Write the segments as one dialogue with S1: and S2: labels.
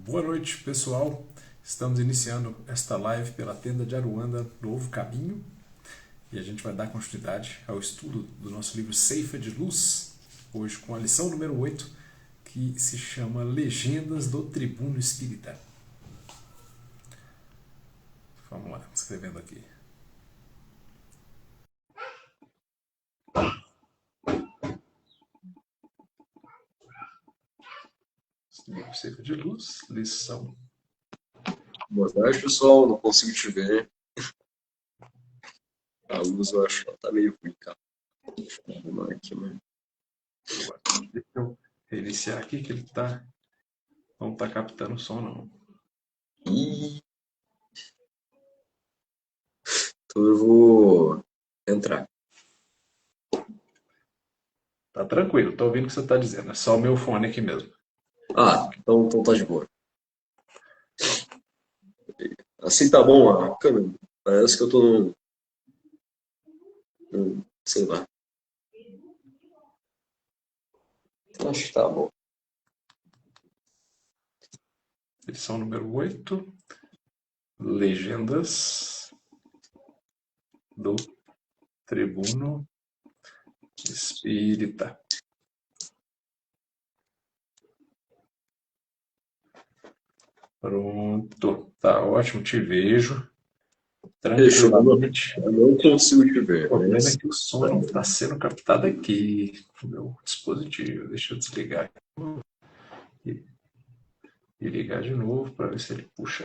S1: Boa noite, pessoal. Estamos iniciando esta live pela tenda de Aruanda, Novo Caminho, e a gente vai dar continuidade ao estudo do nosso livro Ceifa de Luz, hoje com a lição número 8, que se chama Legendas do Tribuno Espírita. Vamos lá, escrevendo aqui. Livro Ceifa de Luz, lição.
S2: Boa tarde, pessoal. Não consigo te ver. A luz eu acho que ela tá meio ruim, cara. Deixa eu arrumar aqui, mano.
S1: Deixa eu reiniciar aqui que ele não tá captando o som, não.
S2: Então eu vou entrar.
S1: Tá tranquilo, tô ouvindo o que você tá dizendo. É só o meu fone aqui mesmo.
S2: Então tá de boa. Assim tá bom a câmera. Parece que eu tô sei lá. Acho que tá bom.
S1: Lição número 8. Legendas do Tribuno Espírita. Pronto, tá ótimo, te vejo tranquilamente.
S2: Eu não consigo te ver.
S1: O problema é que o som não está sendo captado aqui no meu dispositivo. Deixa eu desligar e ligar de novo para ver se ele puxa.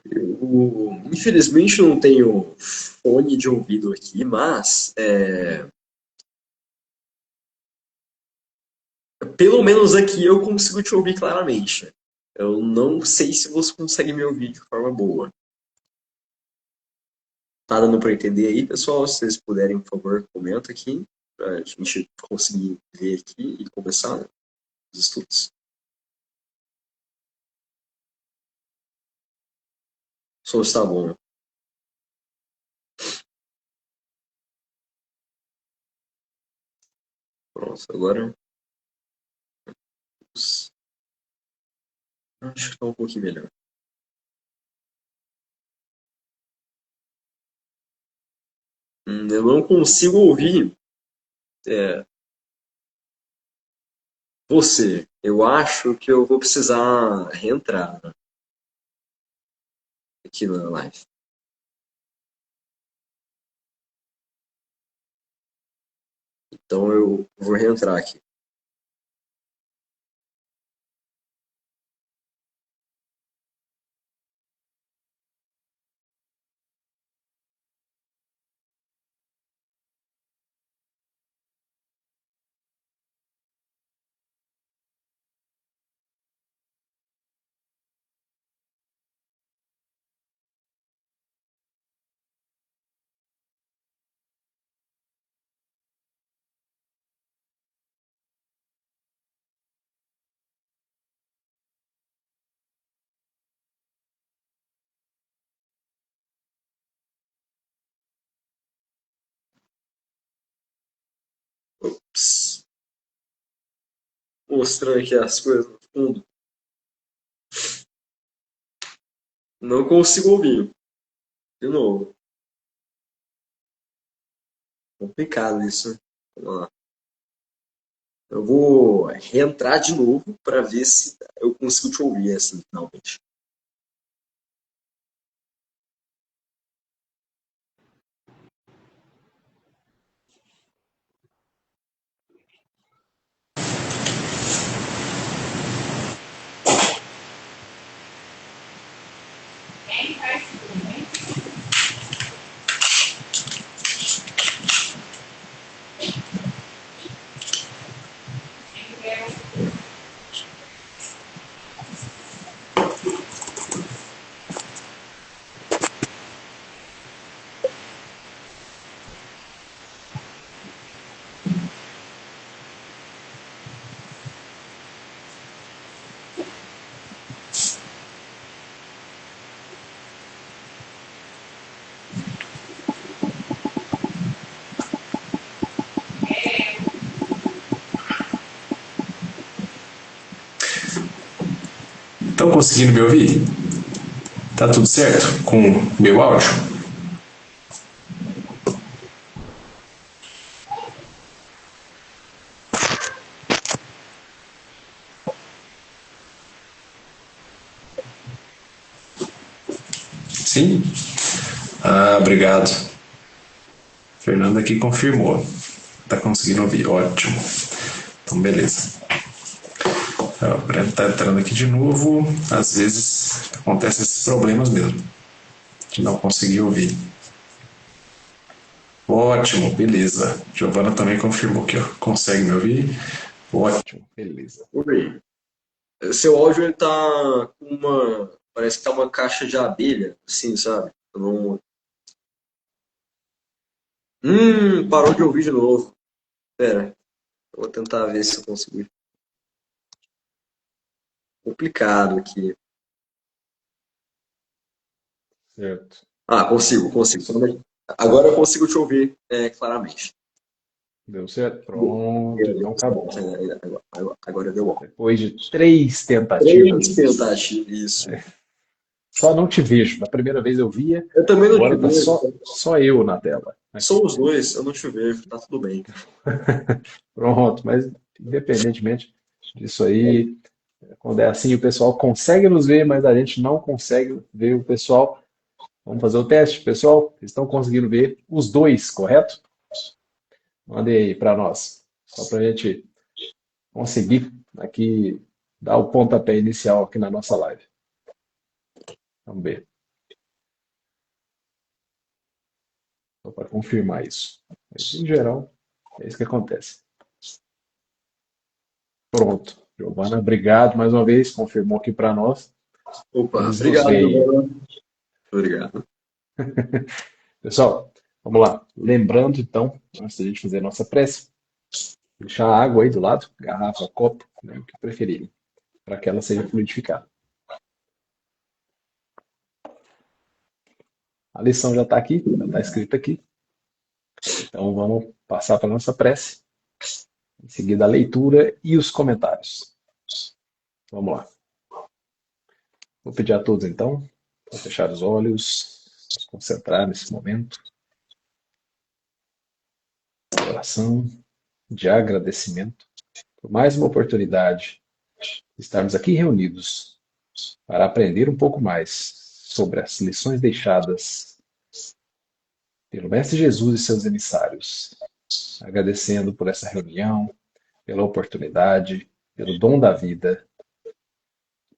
S2: Eu, infelizmente, não tenho fone de ouvido aqui, mas pelo menos aqui eu consigo te ouvir claramente. Eu não sei se você consegue me ouvir de forma boa. Tá dando para entender aí, pessoal? Se vocês puderem, por favor, comenta aqui para a gente conseguir ver aqui e começar, né, os estudos. Só está bom. Pronto, agora acho que está um pouquinho melhor. Eu não consigo ouvir você. Eu acho que eu vou precisar reentrar, né, aqui na live. Então eu vou reentrar aqui. Ops. Mostrando aqui as coisas no fundo. Não consigo ouvir. De novo. Complicado isso, né? Vamos lá. Eu vou reentrar de novo para ver se eu consigo te ouvir assim, finalmente.
S1: Estão conseguindo me ouvir? Tá tudo certo com o meu áudio? Sim? Ah, obrigado. Fernanda aqui confirmou. Tá conseguindo ouvir, ótimo. Então, beleza. O Breno tá entrando aqui de novo. Às vezes acontecem esses problemas mesmo, de não conseguir ouvir. Ótimo, beleza. Giovana também confirmou que ó, consegue me ouvir. Ótimo, beleza.
S2: Oi. Seu áudio ele tá com uma. Parece que tá uma caixa de abelha, assim, sabe? Eu não- Parou de ouvir de novo. Pera, eu vou tentar ver se eu consigo. Complicado aqui.
S1: Certo.
S2: Consigo. Agora eu consigo te ouvir claramente.
S1: Deu certo? Pronto, então acabou.
S2: Agora deu bom.
S1: Depois de 3
S2: Três
S1: tentativas,
S2: tentativas, isso.
S1: só não te vejo. Da primeira vez eu via,
S2: Eu também não te
S1: agora tá
S2: vejo.
S1: só eu na tela. Aqui.
S2: Somos dois, eu não te vejo, tá tudo bem.
S1: Pronto, mas independentemente disso aí, quando é assim, o pessoal consegue nos ver, mas a gente não consegue ver o pessoal. Vamos fazer o teste, pessoal? Vocês estão conseguindo ver os dois, correto? Mandem aí para nós, só para a gente conseguir aqui dar o pontapé inicial aqui na nossa live. Vamos ver, só para confirmar isso. Mas, em geral, é isso que acontece. Pronto. Giovana, obrigado mais uma vez, confirmou aqui para nós.
S2: Opa,
S1: Eles nos
S2: obrigado,
S1: veem.
S2: Giovana. Obrigado.
S1: Pessoal, vamos lá. Lembrando, então, antes da gente fazer a nossa prece, deixar a água aí do lado, garrafa, copo, né, o que preferirem, para que ela seja fluidificada. A lição já está aqui, já está escrita aqui. Então vamos passar para a nossa prece. Em seguida a leitura e os comentários. Vamos lá. Vou pedir a todos então para fechar os olhos, se concentrar nesse momento. Oração de agradecimento por mais uma oportunidade de estarmos aqui reunidos para aprender um pouco mais sobre as lições deixadas pelo Mestre Jesus e seus emissários. Agradecendo por essa reunião, pela oportunidade, pelo dom da vida,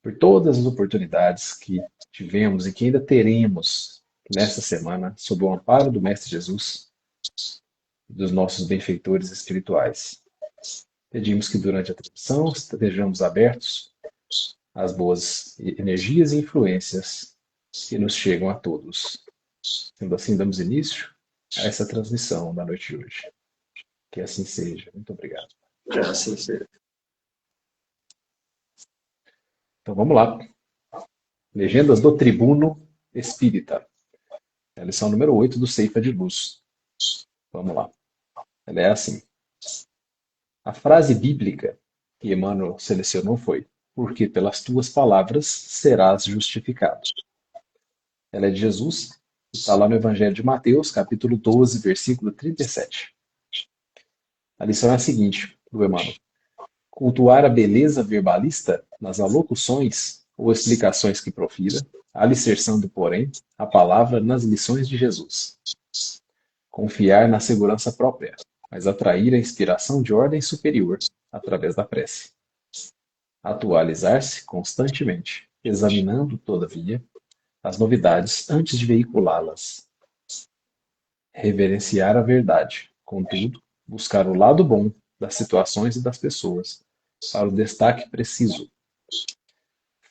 S1: por todas as oportunidades que tivemos e que ainda teremos nesta semana, sob o amparo do Mestre Jesus e dos nossos benfeitores espirituais. Pedimos que durante a transmissão estejamos abertos às boas energias e influências que nos chegam a todos. Sendo assim, damos início a essa transmissão da noite de hoje. Que assim seja. Muito obrigado.
S2: Assim seja.
S1: Então vamos lá. Legendas do Tribuno Espírita. É a lição número 8 do Ceifa de Luz. Vamos lá. Ela é assim. A frase bíblica que Emmanuel selecionou foi: porque pelas tuas palavras serás justificado. Ela é de Jesus, está lá no Evangelho de Mateus, capítulo 12, versículo 37. A lição é a seguinte, do Emmanuel: cultuar a beleza verbalista nas alocuções ou explicações que profira, alicerçando, porém, a palavra nas lições de Jesus. Confiar na segurança própria, mas atrair a inspiração de ordem superior através da prece. Atualizar-se constantemente, examinando, todavia, as novidades antes de veiculá-las. Reverenciar a verdade, contudo, buscar o lado bom das situações e das pessoas, para o destaque preciso.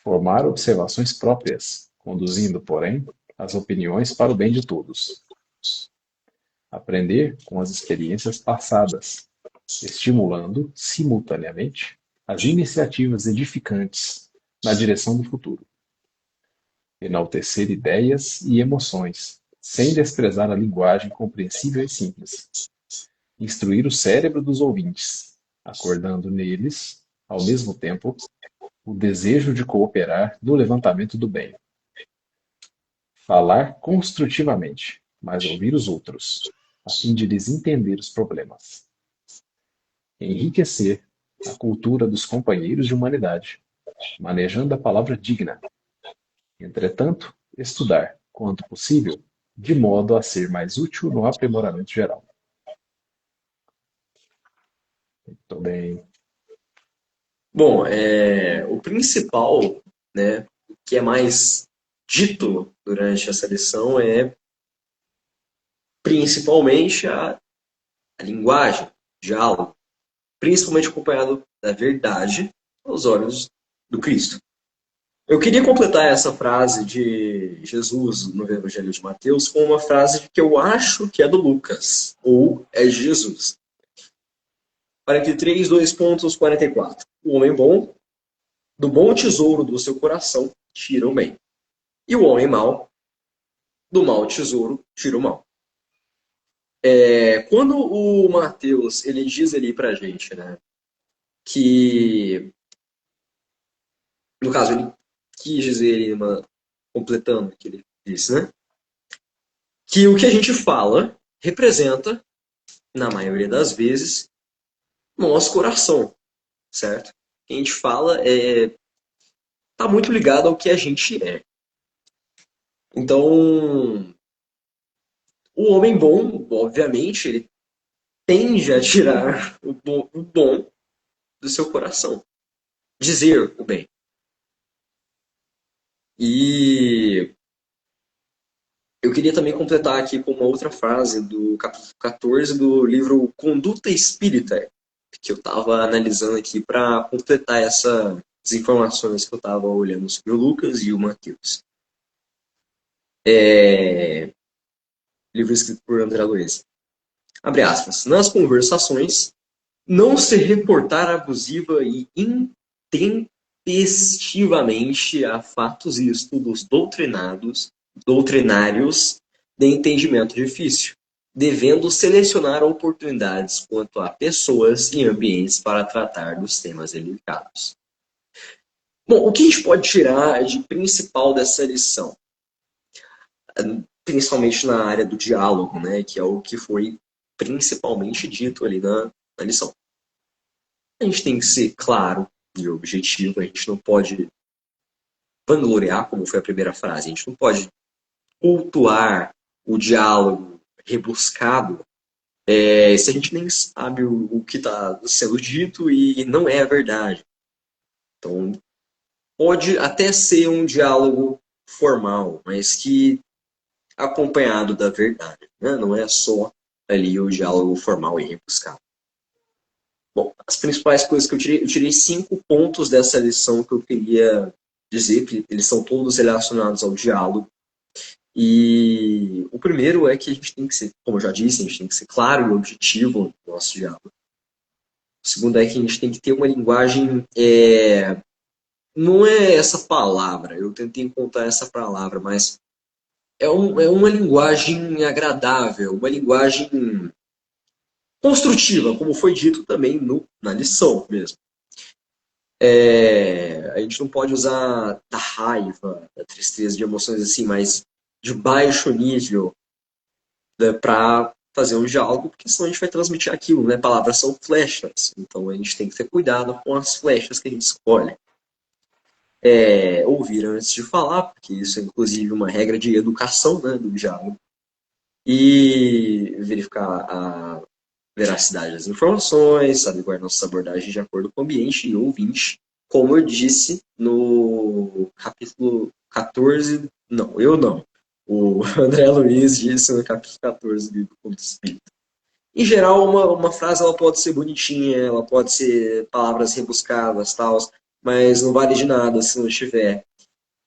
S1: Formar observações próprias, conduzindo, porém, as opiniões para o bem de todos. Aprender com as experiências passadas, estimulando, simultaneamente, as iniciativas edificantes na direção do futuro. Enaltecer ideias e emoções, sem desprezar a linguagem compreensível e simples. Instruir o cérebro dos ouvintes, acordando neles, ao mesmo tempo, o desejo de cooperar no levantamento do bem. Falar construtivamente, mas ouvir os outros, a fim de lhes entender os problemas. Enriquecer a cultura dos companheiros de humanidade, manejando a palavra digna. Entretanto, estudar, quanto possível, de modo a ser mais útil no aprimoramento geral. Muito bem.
S2: Bom, o principal, né, o que é mais dito durante essa lição é principalmente a linguagem, o diálogo, principalmente acompanhado da verdade aos olhos do Cristo. Eu queria completar essa frase de Jesus no Evangelho de Mateus com uma frase que eu acho que é do Lucas, ou é de Jesus. 43, 2 pontos, 44. O homem bom, do bom tesouro do seu coração, tira o bem. E o homem mau, do mau tesouro, tira o mal. Quando o Mateus ele diz ali pra gente, né, que, no caso, ele quis dizer, completando o que ele disse, né, que o que a gente fala representa, na maioria das vezes, nosso coração, certo? O que a gente fala tá muito ligado ao que a gente é. Então, o homem bom, obviamente, ele tende a tirar o bom do seu coração. Dizer o bem. E eu queria também completar aqui com uma outra frase do capítulo 14 do livro Conduta Espírita, que eu estava analisando aqui para completar essas informações que eu estava olhando sobre o Lucas e o Mateus. Livro escrito por André Luiz. Abre aspas. Nas conversações, não se reportar abusiva e intempestivamente a fatos e estudos doutrinários de entendimento difícil, devendo selecionar oportunidades quanto a pessoas e ambientes para tratar dos temas delicados. Bom, o que a gente pode tirar de principal dessa lição? Principalmente na área do diálogo, né, que é o que foi principalmente dito ali na lição. A gente tem que ser claro e objetivo, a gente não pode vangloriar, como foi a primeira frase, a gente não pode cultuar o diálogo rebuscado se a gente nem sabe o que está sendo dito e não é a verdade. Então, pode até ser um diálogo formal, mas que acompanhado da verdade, né? Não é só ali o diálogo formal e rebuscado. Bom, as principais coisas que eu tirei 5 pontos dessa lição que eu queria dizer, que eles são todos relacionados ao diálogo. E o primeiro é que a gente tem que ser, como eu já disse, a gente tem que ser claro e objetivo no nosso diálogo. O segundo é que a gente tem que ter uma linguagem, não é essa palavra, eu tentei encontrar essa palavra, mas é uma linguagem agradável, uma linguagem construtiva, como foi dito também na lição mesmo. A gente não pode usar da raiva, da tristeza, de emoções assim, mas de baixo nível, né, para fazer um diálogo, porque senão a gente vai transmitir aquilo, né? Palavras são flechas, então a gente tem que ter cuidado com as flechas que a gente escolhe. Ouvir antes de falar, porque isso é inclusive uma regra de educação, né, do diálogo. E verificar a veracidade das informações, saber guardar nossa abordagem de acordo com o ambiente e ouvinte. Como eu disse no capítulo 14, não, eu não. O André Luiz disse no capítulo 14 do livro Conto Espírita. Em geral, uma frase ela pode ser bonitinha, ela pode ser palavras rebuscadas, tal, mas não vale de nada se não tiver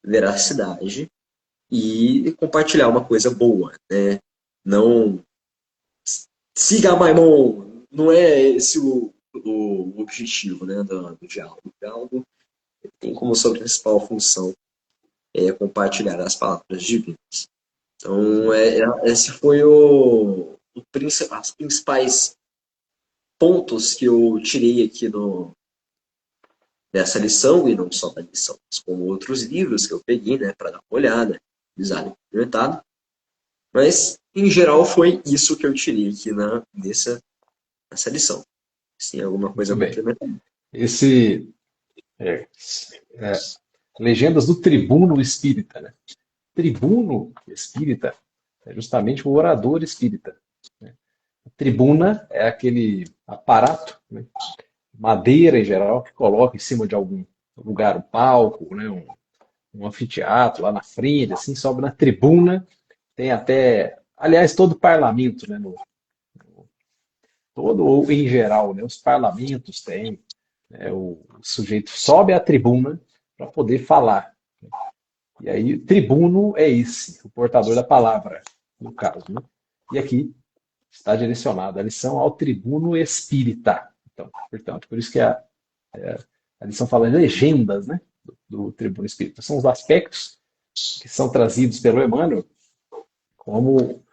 S2: veracidade e compartilhar uma coisa boa, né? Não siga Maimon, não é esse o objetivo, né, do diálogo. O diálogo tem como sua principal função compartilhar as palavras divinas. Então, esse foi as principais pontos que eu tirei aqui dessa lição, e não só da lição, mas como outros livros que eu peguei, né, para dar uma olhada, analisado e complementado. Mas, em geral, foi isso que eu tirei aqui nessa lição. Se tem alguma coisa
S1: Muito
S2: para
S1: bem.
S2: implementar.
S1: Esse é, é, Legendas do Tribuno Espírita, né? Tribuno espírita é justamente o orador espírita, né? A tribuna é aquele aparato, né? Madeira em geral, que coloca em cima de algum lugar, um palco, né? Um anfiteatro lá na frente, assim, sobe na tribuna, tem até, aliás, todo parlamento, né? Todo ou em geral, né? Os parlamentos têm, né? O sujeito sobe à tribuna para poder falar. E aí, tribuno é esse, o portador da palavra, no caso, né? E aqui está direcionada a lição ao tribuno espírita. Então, portanto, por isso que a lição fala de legendas, né, do tribuno espírita. São os aspectos que são trazidos pelo Emmanuel como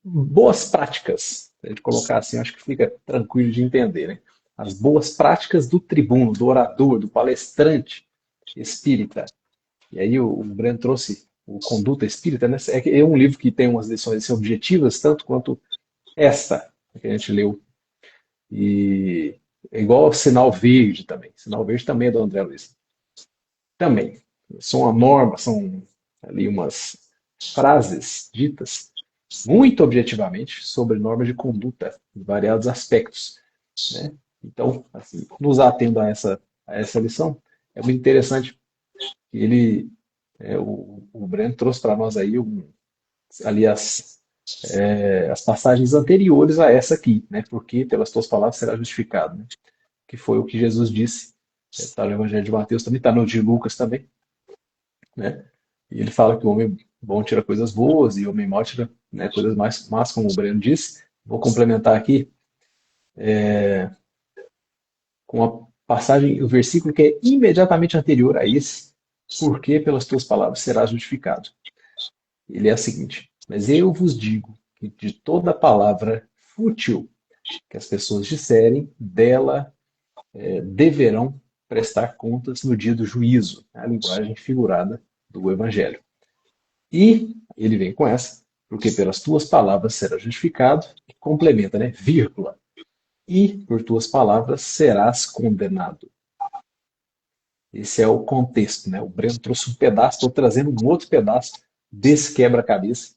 S1: boas práticas. Se a gente colocar assim, acho que fica tranquilo de entender, né? As boas práticas do tribuno, do orador, do palestrante espírita. E aí o Breno trouxe o Conduta Espírita, né? É um livro que tem umas lições assim, objetivas, tanto quanto esta que a gente leu. E é igual ao Sinal Verde também. Sinal Verde também é do André Luiz. Também. São uma norma, são ali umas frases ditas muito objetivamente sobre normas de conduta em variados aspectos, né? Então, assim, nos atendo a essa lição, é muito interessante que o Breno trouxe para nós aí ali as passagens anteriores a essa aqui, né? Porque pelas tuas palavras será justificado, né? Que foi o que Jesus disse. Está no Evangelho de Mateus também, está no de Lucas também, né? E ele fala que o homem bom tira coisas boas e o homem mau tira, né, coisas mais más, como o Breno disse. Vou complementar aqui com a passagem, o versículo que é imediatamente anterior a esse, porque pelas tuas palavras serás justificado. Ele é o seguinte: mas eu vos digo que de toda palavra fútil que as pessoas disserem, dela deverão prestar contas no dia do juízo, a linguagem figurada do Evangelho. E ele vem com essa, porque pelas tuas palavras será justificado, e complementa, né? Vírgula. E por tuas palavras serás condenado. Esse é o contexto, né? O Breno trouxe um pedaço, estou trazendo um outro pedaço desse quebra-cabeça,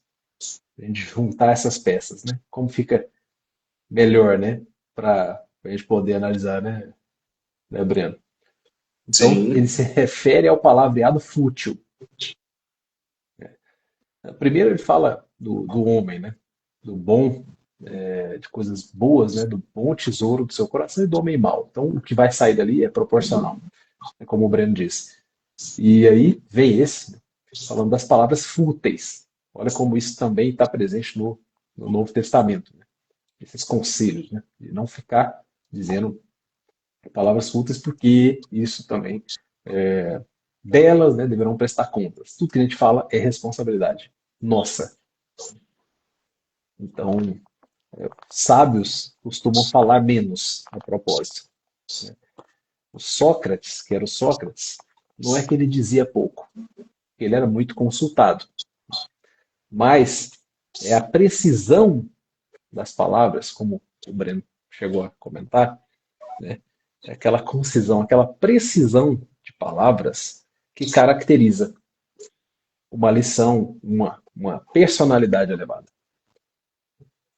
S1: a gente juntar essas peças, né? Como fica melhor, né? Para a gente poder analisar, né, Breno? Então,
S2: Sim,
S1: ele se refere ao palavreado fútil. Primeiro, ele fala do homem, né? Do bom, de coisas boas, né? Do bom tesouro do seu coração e do homem mau. Então, o que vai sair dali é proporcional, é como o Breno disse. E aí vem esse, né, falando das palavras fúteis. Olha como isso também está presente no Novo Testamento, né? Esses conselhos, né? De não ficar dizendo palavras fúteis, porque isso também delas, né, deverão prestar contas. Tudo que a gente fala é responsabilidade nossa. Então, sábios costumam falar menos a propósito. O Sócrates, que era o Sócrates, não é que ele dizia pouco, ele era muito consultado, mas é a precisão das palavras, como o Breno chegou a comentar, né? É aquela concisão, aquela precisão de palavras que caracteriza uma lição, uma personalidade elevada.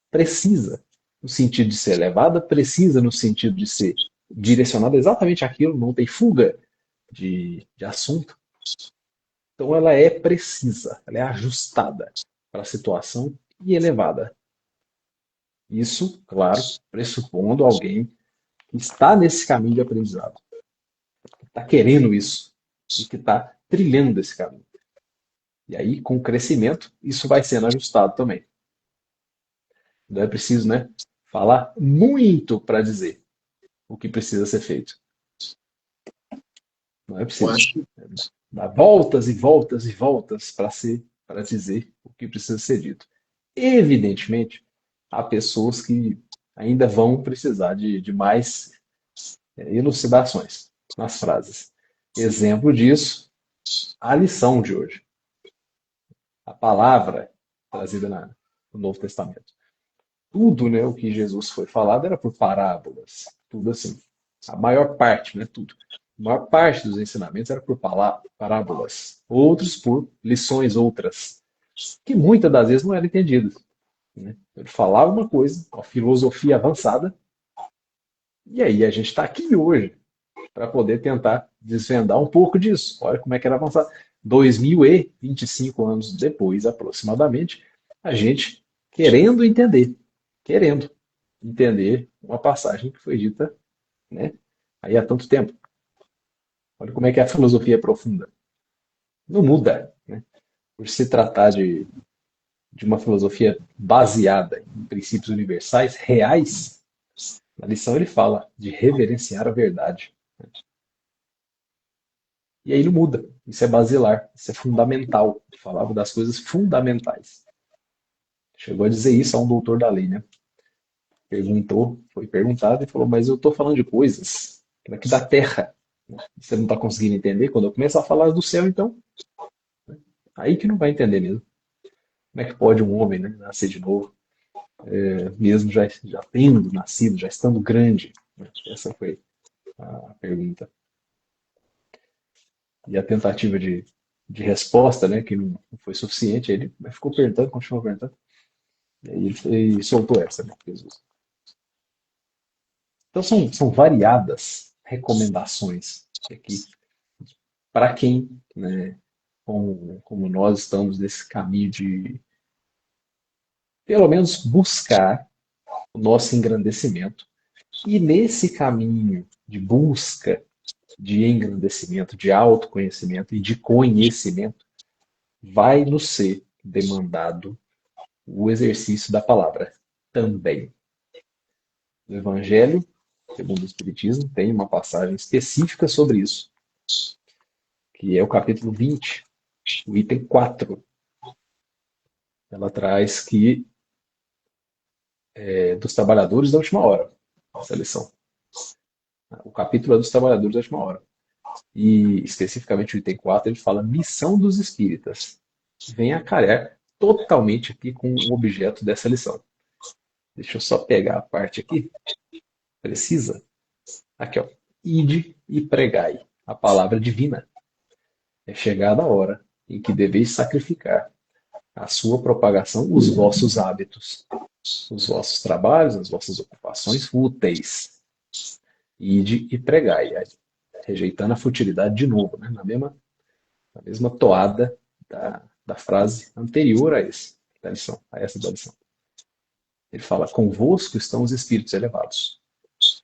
S1: Precisa, no sentido de ser elevada, precisa no sentido de ser direcionada exatamente àquilo, não tem fuga de assunto. Então ela é precisa, ela é ajustada para a situação e elevada. Isso, claro, pressupondo alguém que está nesse caminho de aprendizado, que está querendo isso e que está trilhando esse caminho. E aí, com o crescimento, isso vai sendo ajustado também. Não é preciso, né, falar muito para dizer o que precisa ser feito. Não é
S2: eu
S1: preciso.
S2: acho.
S1: Dar voltas e voltas e voltas para dizer o que precisa ser dito. Evidentemente, há pessoas que ainda vão precisar de mais elucidações.
S3: nas frases. Exemplo disso, a lição de hoje. A palavra trazida no Novo Testamento. Tudo, né, o que Jesus foi falado era por parábolas. Tudo assim. A maior parte, né, tudo. A maior parte dos ensinamentos era por parábolas. Outros por lições outras, que muitas das vezes não eram entendidas, né? Ele falava uma coisa, uma filosofia avançada, e aí a gente está aqui hoje para poder tentar desvendar um pouco disso. Olha como é que era avançado. 2025 anos depois, aproximadamente, a gente querendo entender uma passagem que foi dita, né, aí há tanto tempo. Olha como é que a filosofia é profunda. Não muda, né? Por se tratar de uma filosofia baseada em princípios universais, reais, na lição ele fala de reverenciar a verdade. E aí não muda. Isso é basilar, isso é fundamental. Ele falava das coisas fundamentais. Chegou a dizer isso a um doutor da lei, né? Foi perguntado e falou, mas eu estou falando de coisas daqui da terra. Você não está conseguindo entender? Quando eu começar a falar do céu, então, aí que não vai entender mesmo. Como é que pode um homem, né, nascer de novo, mesmo já tendo nascido, já estando grande? Essa foi a pergunta. E a tentativa de resposta, né, que não foi suficiente, ele ficou perguntando, continuou perguntando, e aí ele soltou essa, né, Jesus. Então são variadas recomendações aqui para quem, né, como nós estamos nesse caminho de, pelo menos, buscar o nosso engrandecimento. E nesse caminho de busca de engrandecimento, de autoconhecimento e de conhecimento, vai nos ser demandado o exercício da palavra também. No Evangelho, segundo o Espiritismo, tem uma passagem específica sobre isso, que é o capítulo 20, o item 4. Ela traz que dos trabalhadores da última hora, essa lição. O capítulo é dos trabalhadores da última hora. E especificamente o item 4, ele fala missão dos espíritas. Vem a calhar totalmente aqui com o objeto dessa lição. Deixa eu só pegar a parte aqui. Precisa. Aqui, ó. Ide e pregai. A palavra divina. É chegada a hora em que deveis sacrificar a sua propagação, os vossos hábitos, os vossos trabalhos, as vossas ocupações fúteis. Ide e pregai. Rejeitando a futilidade de novo, né? Na mesma toada da frase anterior a essa da lição, Ele fala, convosco estão os espíritos elevados.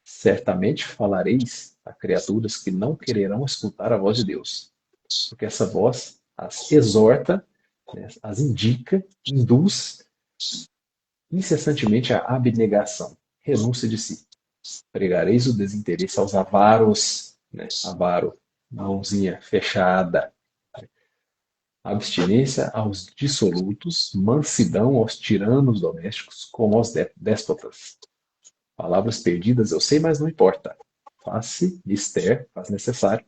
S3: Certamente falareis a criaturas que não quererão escutar a voz de Deus, porque essa voz as exorta, né, as indica, induz incessantemente a abnegação, renúncia de si. Pregareis o desinteresse aos avaros, né? Avaro, mãozinha fechada. Abstinência aos dissolutos, mansidão aos tiranos domésticos, como aos déspotas. Palavras perdidas eu sei, mas não importa. Faz-se mister, faz necessário.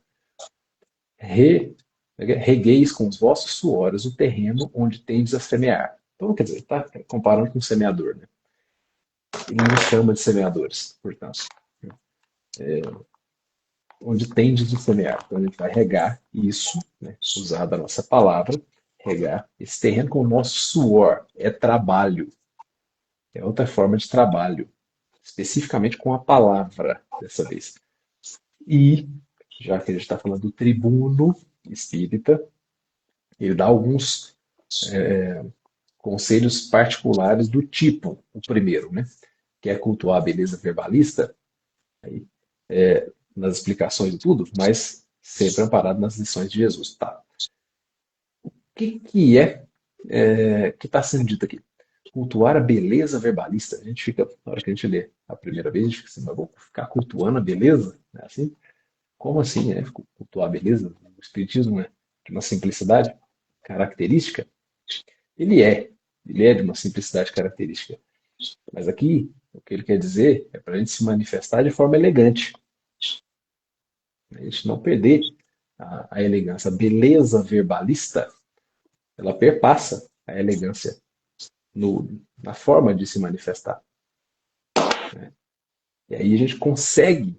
S3: Regueis com os vossos suores o terreno onde tendes a semear. Então, quer dizer, está comparando com o semeador, né? Ele nos chama de semeadores, portanto. Onde tendes a semear. Então, a gente vai regar isso, né? Usar da nossa palavra, regar esse terreno com o nosso suor. É trabalho. É outra forma de trabalho. Especificamente com a palavra, dessa vez. E, já que a gente está falando do tribuno espírita, ele dá alguns conselhos particulares do tipo, o primeiro, né? Quer cultuar a beleza verbalista, aí, nas explicações e tudo, mas sempre amparado nas lições de Jesus. Tá. O que que está sendo dito aqui? Cultuar a beleza verbalista. A gente fica, na hora que a gente lê a primeira vez, a gente fica assim, mas vou ficar cultuando a beleza? É assim? Como assim, né? Cultuar a beleza? O Espiritismo é de uma simplicidade característica? Ele é. Ele é de uma simplicidade característica. Mas aqui, o que ele quer dizer é para a gente se manifestar de forma elegante. A gente não perder a elegância. A beleza verbalista, ela perpassa a elegância na forma de se manifestar. E aí a gente consegue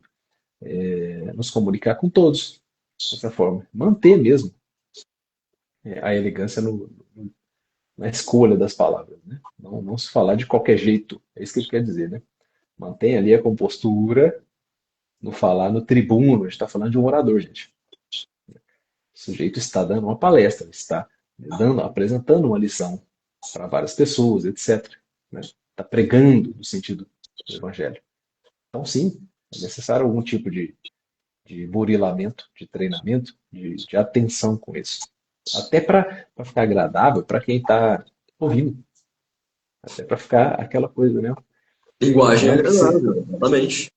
S3: nos comunicar com todos dessa forma. Manter mesmo a elegância na escolha das palavras. Né? Não se falar de qualquer jeito. É isso que ele quer dizer. Né? Mantém ali a compostura, no falar no tribuno. A gente está falando de um orador, gente. O sujeito está dando uma palestra, está apresentando uma lição para várias pessoas, etc. Né? Está pregando no sentido do evangelho. Então, sim, é necessário algum tipo de burilamento, de treinamento, de atenção com isso. Até para ficar agradável para quem está ouvindo. Até para ficar aquela coisa, né?
S2: Linguagem
S3: Não que se,
S2: agradável, exatamente.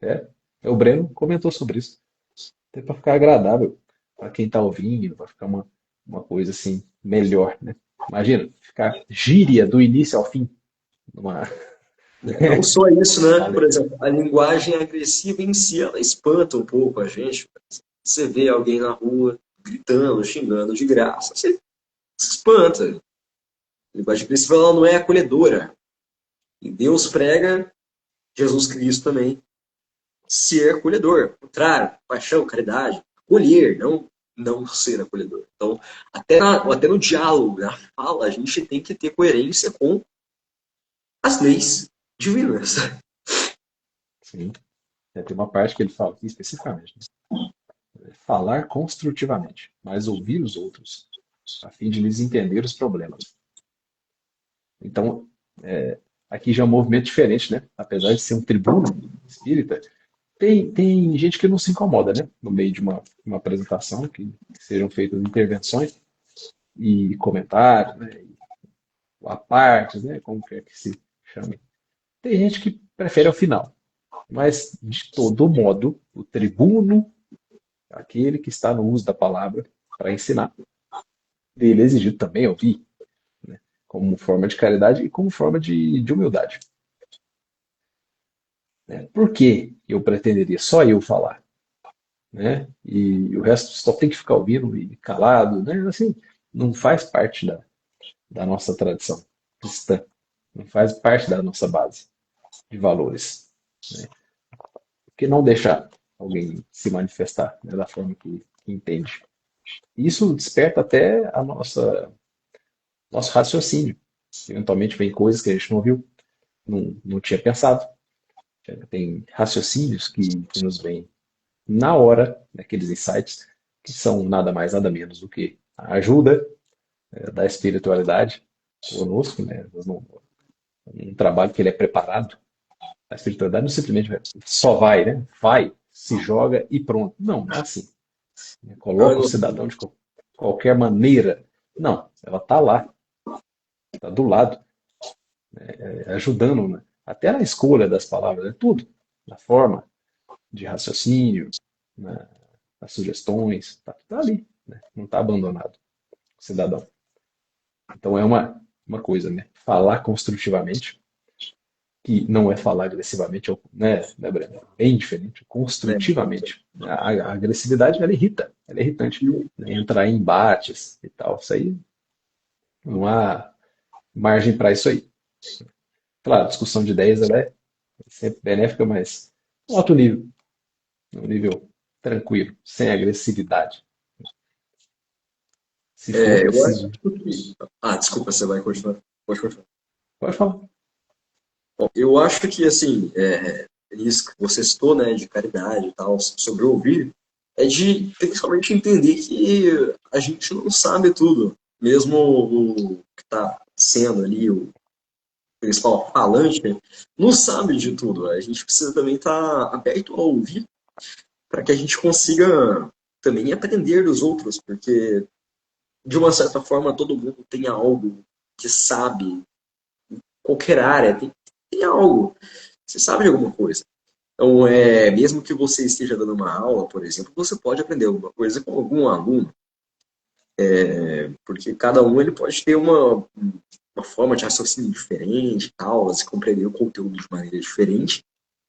S3: é, o Breno comentou sobre isso. Até para ficar agradável para quem está ouvindo, para ficar uma coisa assim melhor, né? Imagina, ficar gíria do início ao fim. Numa...
S2: Não só isso, né?
S3: Vale.
S2: Por exemplo, a linguagem agressiva em si, ela espanta um pouco a gente. Você vê alguém na rua gritando, xingando de graça, você se espanta. A linguagem agressiva, ela não é acolhedora. E Deus prega, Jesus Cristo também, ser acolhedor. Ao contrário, paixão, caridade, acolher, não ser acolhedor. Então, até no diálogo, na fala, a gente tem que ter coerência com as leis divinas.
S3: Sim. Tem uma parte que ele fala aqui especificamente. Né? Falar construtivamente, mas ouvir os outros, a fim de lhes entender os problemas. Então, aqui já é um movimento diferente, né? Apesar de ser um tribuno espírita, tem gente que não se incomoda, né? No meio de uma apresentação, que sejam feitas intervenções e comentários, né? A partes, né? Como quer que se chame. Tem gente que prefere ao final. Mas, de todo modo, o tribuno, aquele que está no uso da palavra para ensinar, dele é exigido também ouvir, né? Como forma de caridade e como forma de humildade. Né? Por que eu pretenderia só eu falar? Né? E o resto só tem que ficar ouvindo e calado, né? Assim, não faz parte da nossa tradição cristã, não faz parte da nossa base de valores. Né? Por que não deixar alguém se manifestar, né, da forma que entende? Isso desperta até nosso raciocínio. Eventualmente vem coisas que a gente não viu, não tinha pensado. Tem raciocínios que nos vêm na hora, naqueles insights, que são nada mais, nada menos do que a ajuda da espiritualidade conosco, né? Um trabalho que ele é preparado. A espiritualidade não simplesmente só vai, né? Vai, se joga e pronto. Não é assim. Coloca o cidadão de qualquer maneira. Não, ela está lá, está do lado, ajudando, né? Até na escolha das palavras, é tudo. Na forma de raciocínio, nas sugestões, está tá ali, né? Não está abandonado o cidadão. Então é uma coisa, né? Falar construtivamente, que não é falar agressivamente, né, Breno? É bem diferente, construtivamente. A agressividade, ela é irritante. Né? Entrar em embates e tal, isso aí, não há margem para isso aí. Claro, a discussão de ideias, ela é sempre benéfica, mas um alto nível, um nível tranquilo, sem agressividade. Se for
S2: Eu acho
S3: preciso,
S2: que. Ah, desculpa, você vai continuar. Pode continuar.
S3: pode falar.
S2: Bom, eu acho que, assim, isso que você citou, né, de caridade e tal, sobre ouvir, é de principalmente entender que a gente não sabe tudo. Mesmo o que está sendo ali o principal falante, né, não sabe de tudo. A gente precisa também estar aberto a ouvir para que a gente consiga também aprender dos outros, porque, de uma certa forma, todo mundo tem algo que sabe, qualquer área tem algo. Você sabe de alguma coisa. Então, mesmo que você esteja dando uma aula, por exemplo, você pode aprender alguma coisa com algum aluno, porque cada um ele pode ter uma forma de raciocínio diferente, tal, você compreender o conteúdo de maneira diferente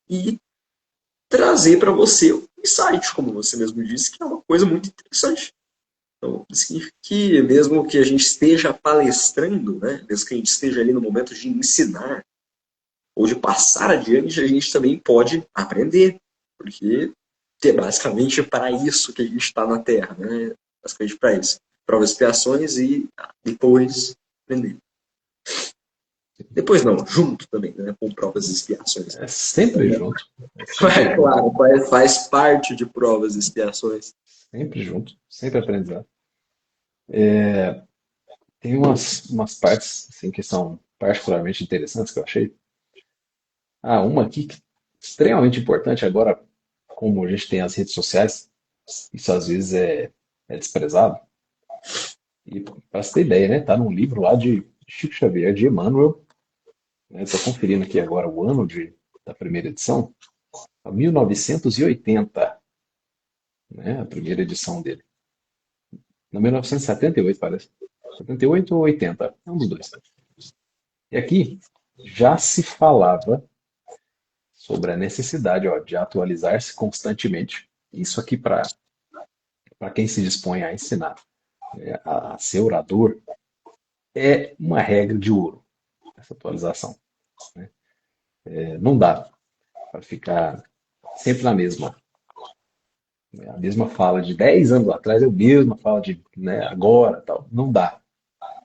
S2: e trazer para você insight, como você mesmo disse, que é uma coisa muito interessante. Então, significa que mesmo que a gente esteja palestrando, né, mesmo que a gente esteja ali no momento de ensinar ou de passar adiante, a gente também pode aprender, porque é basicamente para isso que a gente está na Terra, né? Basicamente para isso. Provas e expiações e depois aprender. Depois não, junto também, né? Com provas e expiações.
S3: É sempre junto. É sempre
S2: É
S3: junto.
S2: claro, faz parte de provas e expiações.
S3: Sempre junto. Sempre aprendizado. Tem umas partes assim, que são particularmente interessantes que eu achei. Uma aqui que é extremamente importante agora, como a gente tem as redes sociais, isso às vezes é desprezado. E para você ter ideia, né? Tá num livro lá de Chico Xavier, de Emmanuel. Estou conferindo aqui agora o ano da primeira edição, 1980, né? A primeira edição dele. No 1978, parece. 78 ou 80, é um dos dois. E aqui já se falava sobre a necessidade, ó, de atualizar-se constantemente. Isso aqui para quem se dispõe a ensinar, a ser orador, é uma regra de ouro, essa atualização. Né? Não dá para ficar sempre na mesma. A mesma fala de 10 anos atrás é a mesma fala de, né, agora, tal. Não dá.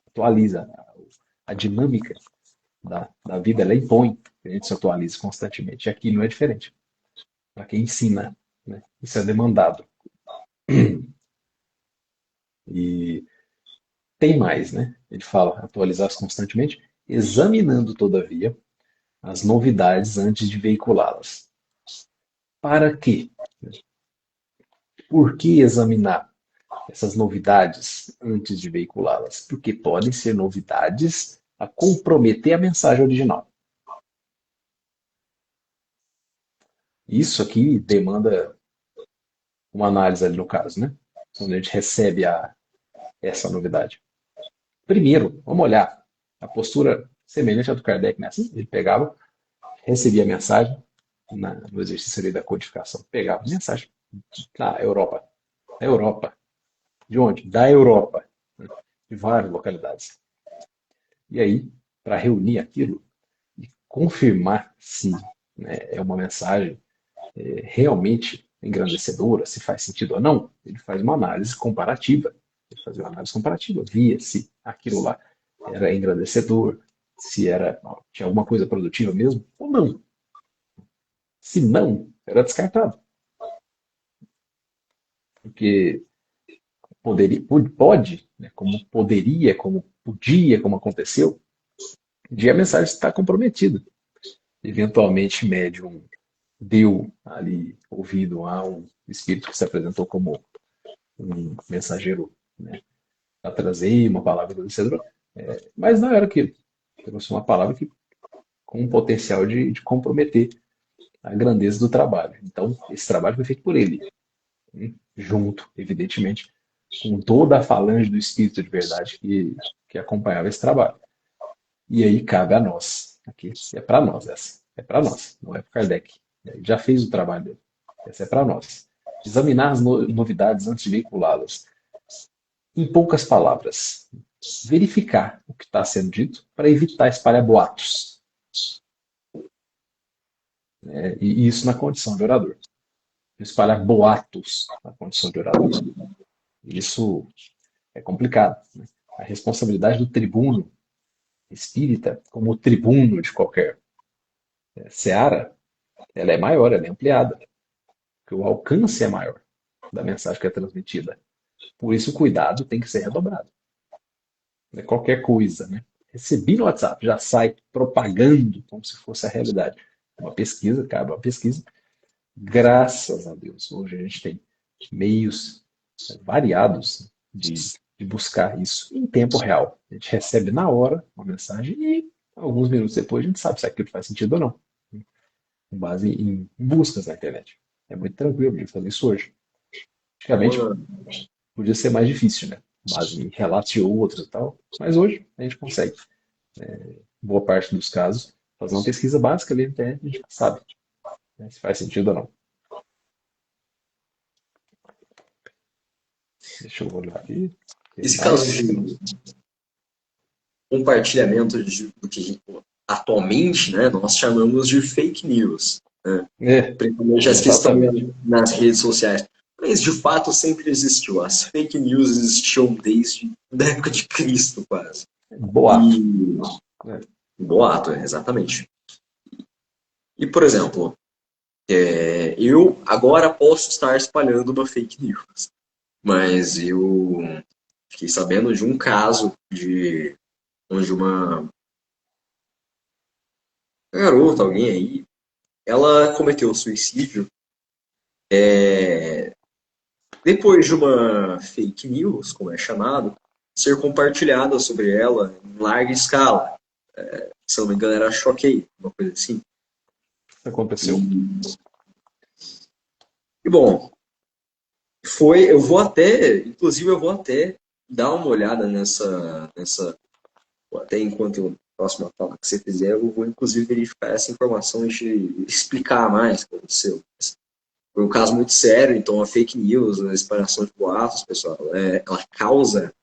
S3: Atualiza. A dinâmica da vida, ela impõe que a gente se atualize constantemente. E aqui não é diferente. Para quem ensina, né? Isso é demandado. E tem mais, né? Ele fala atualizar-se constantemente, examinando, todavia, as novidades antes de veiculá-las. Para quê? Por que examinar essas novidades antes de veiculá-las? Porque podem ser novidades a comprometer a mensagem original. Isso aqui demanda uma análise ali no caso, né? Quando a gente recebe essa novidade. Primeiro, vamos olhar a postura semelhante à do Kardec, né? Assim, ele pegava, recebia a mensagem no exercício ali da codificação. Pegava a mensagem na Europa. Da Europa. De onde? Da Europa. Né? De várias localidades. E aí, para reunir aquilo e confirmar se, né, é uma mensagem realmente engrandecedora, se faz sentido ou não, ele faz uma análise comparativa. Ele faz uma análise comparativa, via se aquilo lá era engrandecedor, se tinha alguma coisa produtiva mesmo ou não. Se não, era descartado. Porque poderia, pode, né, como poderia, como podia, como aconteceu, de a mensagem estar comprometida. Eventualmente, médium deu ali ouvido a um espírito que se apresentou como um mensageiro, né, a trazer uma palavra engrandecedora, mas não era aquilo. Trouxe uma palavra que com um potencial de comprometer a grandeza do trabalho. Então, esse trabalho foi feito por ele, né, junto, evidentemente, com toda a falange do espírito de verdade que acompanhava esse trabalho. E aí cabe a nós, aqui, é para nós essa, é para nós, não é para Kardec. Ele já fez o trabalho dele, essa é para nós. Examinar as novidades antes de veiculá-las. Em poucas palavras, verificar o que está sendo dito para evitar espalhar boatos. E isso na condição de orador. Espalhar boatos na condição de orador. Isso é complicado. Né? A responsabilidade do tribuno espírita, como o tribuno de qualquer seara, ela é maior, ela é ampliada. Porque o alcance é maior da mensagem que é transmitida. Por isso o cuidado tem que ser redobrado. Não é qualquer coisa, né? Recebi no WhatsApp, já sai propagando como se fosse a realidade. Uma pesquisa, cabe uma pesquisa. Graças a Deus, hoje a gente tem meios variados de buscar isso em tempo real. A gente recebe na hora uma mensagem e alguns minutos depois a gente sabe se aquilo faz sentido ou não, com base em buscas na internet. É muito tranquilo de fazer isso hoje. Antigamente
S2: Uma,
S3: podia ser mais difícil, né? Com base em relatos de outros e tal, mas hoje a gente consegue, boa parte dos casos, fazer uma pesquisa básica ali na internet, a gente sabe, né, se faz sentido ou não. Deixa eu olhar aqui.
S2: Esse caso de compartilhamento do que atualmente, né, nós chamamos de fake news, né? Principalmente as que estão
S3: Exatamente.
S2: nas redes sociais. Mas, de fato, sempre existiu. As fake news existiam desde a época de Cristo, quase.
S3: Boato.
S2: E... Boato, exatamente. E, por exemplo, eu agora posso estar espalhando uma fake news, mas eu fiquei sabendo de um caso onde uma garota, alguém aí, ela cometeu suicídio depois de uma fake news, como é chamado, ser compartilhada sobre ela em larga escala. Se eu não me engano, era Choquei, uma coisa assim.
S3: Aconteceu.
S2: E bom, inclusive eu vou até dar uma olhada nessa até enquanto a próxima fala que você fizer, eu vou inclusive verificar essa informação e te explicar mais o que aconteceu. Foi um caso muito sério, então a fake news, a espalhação de boatos, pessoal, ela causa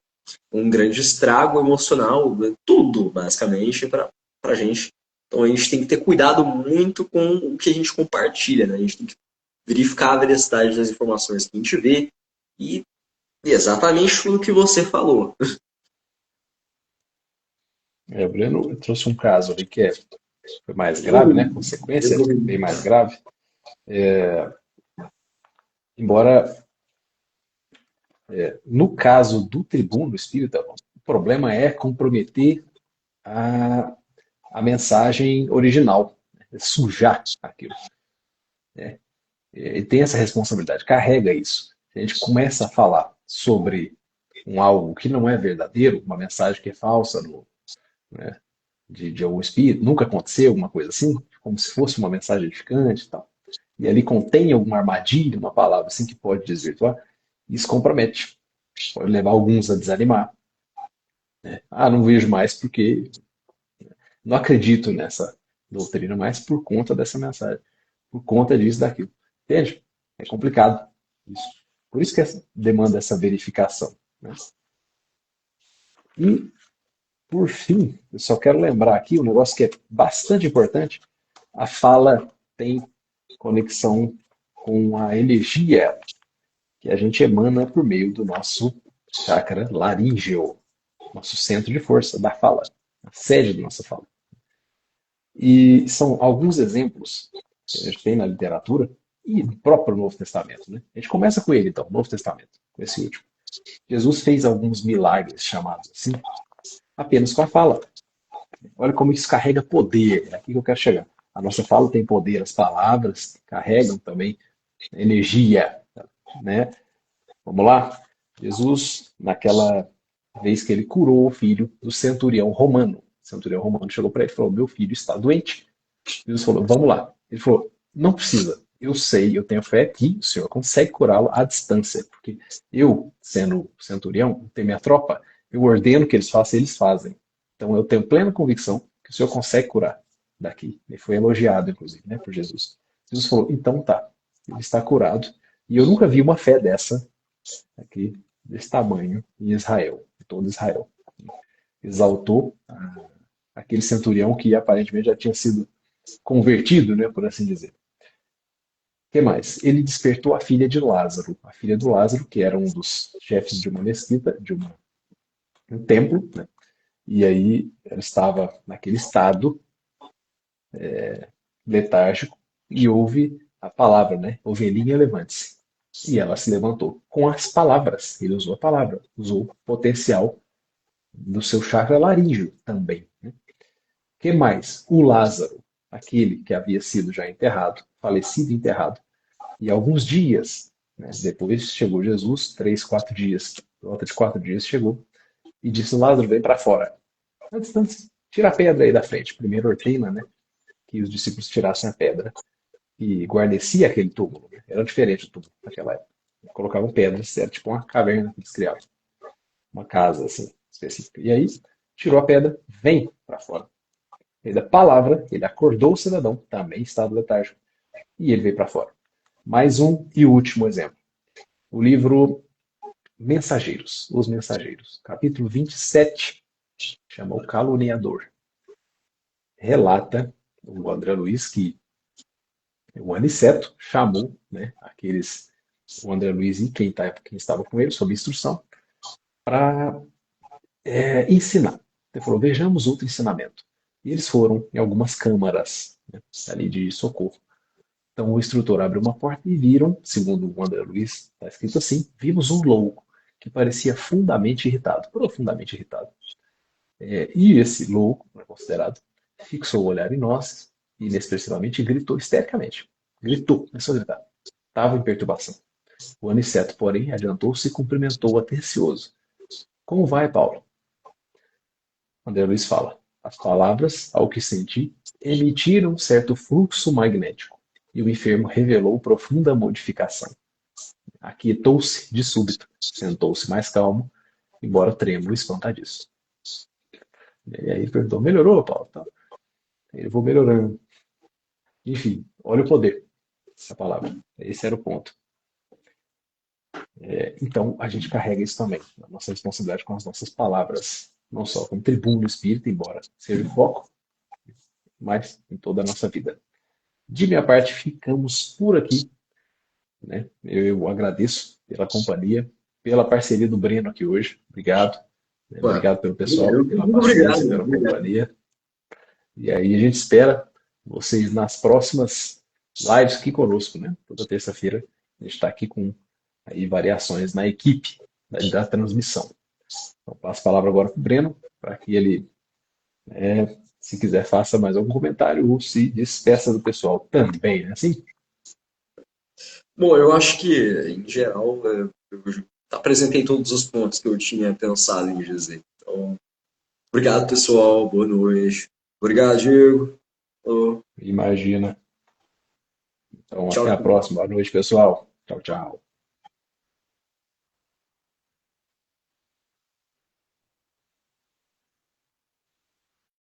S2: um grande estrago emocional, tudo, basicamente, para a gente. Então a gente tem que ter cuidado muito com o que a gente compartilha, né? A gente tem que verificar a veracidade das informações que a gente vê e exatamente tudo que você falou.
S3: O Breno trouxe um caso ali que foi mais grave, né? Consequência bem mais grave. Embora, no caso do tribuno espírita, o problema é comprometer a mensagem original, sujar aquilo. Ele tem essa responsabilidade, carrega isso. Se a gente começa a falar sobre algo que não é verdadeiro, uma mensagem que é falsa, né, de algum espírito, nunca aconteceu, alguma coisa assim, como se fosse uma mensagem edificante e tal, e ali contém alguma armadilha, uma palavra assim que pode desvirtuar, isso compromete. Pode levar alguns a desanimar. Não vejo mais porque não acredito nessa doutrina mais por conta dessa mensagem, por conta disso, daquilo. Entende? É complicado. Isso. Por isso que demanda essa verificação. Né? E, por fim, eu só quero lembrar aqui um negócio que é bastante importante. A fala tem conexão com a energia que a gente emana por meio do nosso chakra laríngeo, nosso centro de força da fala, a sede da nossa fala. E são alguns exemplos que a gente tem na literatura e no próprio Novo Testamento. Né? A gente começa com ele, então, Novo Testamento, com esse último. Jesus fez alguns milagres, chamados assim, apenas com a fala. Olha como isso carrega poder. É aqui que eu quero chegar. A nossa fala tem poder, as palavras carregam também energia. Né? Vamos lá? Jesus, naquela vez que ele curou o filho do centurião romano. O centurião romano chegou para ele e falou: meu filho está doente. Jesus falou: vamos lá. Ele falou: não precisa. Eu sei, eu tenho fé que o Senhor consegue curá-lo à distância. Porque eu, sendo centurião, tenho minha tropa, eu ordeno que eles façam, eles fazem. Então eu tenho plena convicção que o Senhor consegue curar daqui. Ele foi elogiado, inclusive, né, por Jesus. Jesus falou: então tá, ele está curado. E eu nunca vi uma fé dessa aqui, desse tamanho, em Israel, em todo Israel. Exaltou aquele centurião que aparentemente já tinha sido convertido, né, por assim dizer. O que mais? Ele despertou a filha de Lázaro, a filha do Lázaro, que era um dos chefes de uma mesquita, de um templo, né? E aí ela estava naquele estado letárgico e ouve a palavra, né? Ovelhinha, levante-se. E ela se levantou com as palavras. Ele usou a palavra, usou o potencial do seu chakra laríngeo também. Né? Que mais? O Lázaro, aquele que havia sido já enterrado, falecido e enterrado. E alguns dias, né, depois chegou Jesus, 3, 4 dias, por volta de 4 dias chegou, e disse: Lázaro, vem para fora. A distância, tira a pedra aí da frente. Primeiro ordena, né, que os discípulos tirassem a pedra e guarnecia aquele túmulo. Né? Era diferente do túmulo naquela época. Colocavam pedras, era tipo uma caverna que eles criavam. Uma casa assim, específica. E aí, tirou a pedra, vem para fora. Ele da palavra, ele acordou o cidadão, também estava letárgico, e ele veio para fora. Mais um e último exemplo. O livro Mensageiros, os mensageiros. Capítulo 27 chama o caluniador. Relata o André Luiz que o Aniceto chamou, né, o André Luiz e quem estava com ele, sob instrução, para ensinar. Ele falou, vejamos outro ensinamento. E eles foram em algumas câmaras, né, ali de socorro. Então o instrutor abriu uma porta e viram, segundo o André Luiz, está escrito assim, vimos um louco que parecia fundamente irritado, profundamente irritado. E esse louco, né, considerado, fixou o olhar em nós e inexpressivamente gritou histericamente. Gritou, começou a gritar. Estava em perturbação. O Aniceto, porém, adiantou-se e cumprimentou atencioso. Como vai, Paulo? André Luiz fala. As palavras, ao que senti, emitiram um certo fluxo magnético e o enfermo revelou profunda modificação. Aquietou-se de súbito, sentou-se mais calmo, embora trêmulo e espantadiço. E aí ele perguntou, melhorou, Paulo? Tá. Eu vou melhorando. Enfim, olha o poder, essa palavra. Esse era o ponto. Então, a gente carrega isso também, a nossa responsabilidade com as nossas palavras, não só como tribuno espírita, embora seja o foco, mas em toda a nossa vida. De minha parte, ficamos por aqui, né? Eu agradeço pela companhia, pela parceria do Breno aqui hoje. Obrigado. Né?
S2: Ué,
S3: Obrigado pelo pessoal, pela
S2: muito
S3: paciência,
S2: obrigado.
S3: pela
S2: Muito obrigado.
S3: companhia. E aí a gente espera vocês nas próximas lives aqui conosco, né? Toda terça-feira a gente está aqui com aí variações na equipe da transmissão. Então passo a palavra agora para o Breno, para que ele, se quiser, faça mais algum comentário ou se despeça do pessoal também, né? Assim?
S2: Bom, eu acho que, em geral, eu apresentei todos os pontos que eu tinha pensado em dizer. Então, obrigado, pessoal. Boa noite. Obrigado, Diego. Falou.
S3: Imagina. Então,
S2: Tchau,
S3: até a
S2: tchau.
S3: próxima. Boa noite, pessoal. Tchau, tchau.